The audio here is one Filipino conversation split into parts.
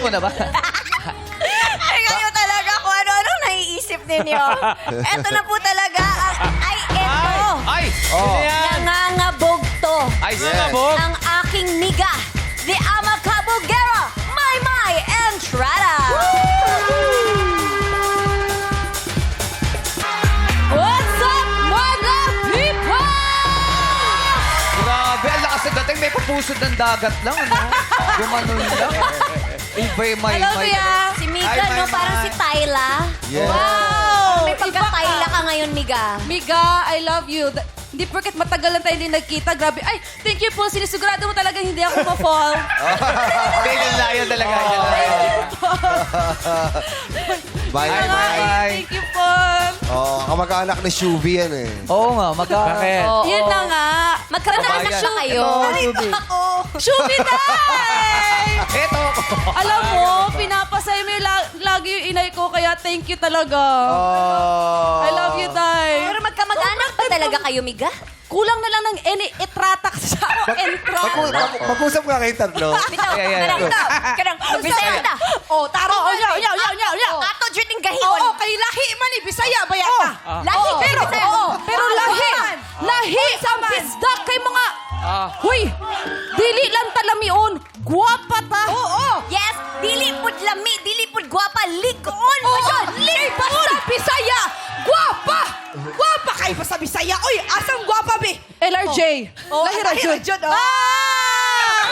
mo na ba? Ay, kayo talaga kung ano-anong naiisip ninyo. Eto na po talaga ang... Ay, eto! Ay! Sino yan? Nangangabog to. Ay, Yes. sabog! Ang aking miga, the Amakabugera, Maymay Entrada. What's up, mga people? Grabe, ang lakas ng dating. May papusod ng dagat lang, ano? Gumanon lang. Ibay, may, Alam mo yan, si Miga, Ay, no? may, Parang may. si Tayla. Yes. Wow! May pagka-Tayla ka ngayon, Miga. Miga, I love you. Hindi porket matagal lang tayo hindi nagkita. Grabe. Ay, thank you po. Sinisigurado mo talagang hindi ako ma-fall. Biglang layo talaga. Bye, Ay, bye. bye. Thank you po. Oh, kamag-anak ni Shubi yan eh. Oo nga, Bakit? Oo. Yun na nga. Magkaroon na kayo. Nalito ako. Shubiday! Eto. Alam mo, pinapasay mo yung lagi yung inay ko. Kaya thank you talaga. Oh. I love you, Day. Pero magkamag-anak pa talaga kayo, Miga? Kulang na lang ng itratak sa entrada. Mag-usap nga kayo tatlo. Bitaw, Ay, ay, ay. karang, Bisaya na. Oh, taro. Oh, yaw. Ato, Juding Oo, Gahimon. kay lahi man eh. Bisaya ba yata? Lahi, pero, Bisaya. pero lahi. Lahi sa bisda kay mga... Huy, dili lang talamion. Guwapa ta. Oo. Yes, dili pud lami, dili pud gwapa, ligon. Oo, basta Bisaya. Guwapa. Guwapa kay basta Bisaya. Uy, asang guwapa be? LRJ. Lahi Rajon.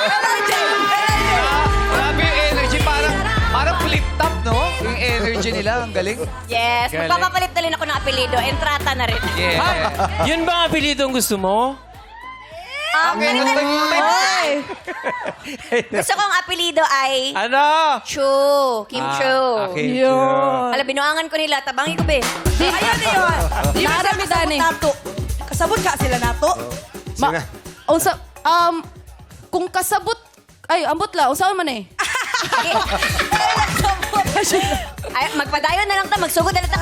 LRJ. Grabe yung energy. Parang flip-top, no? Yung energy nila. Ang galing. Yes, Galing. magpapapalit na rin ako ng apelido. Entrata na rin. Yeah. Yun ba ang apelidong gusto mo? Okay, Gusto kong apelido ay Ano? Chu. Kim Chu. Okay. Yun. Alam, binuangan ko nila. Tabangi ko, be. Ayan na yun. Narami dani. Kasabot ka sila nato. Sige na. Unsa, kung kasabot, ay, ambot la, unsa man eh. Ay, magpadayon na lang ta. Magsugod na lang ta.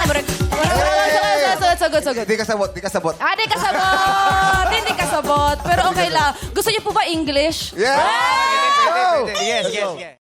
Sagot. Di kasabot, di kasabot. Di kasabot. Hindi kasabot. Pero okay lang. Gusto niyo po ba English? Yeah! Yes, yes, yes.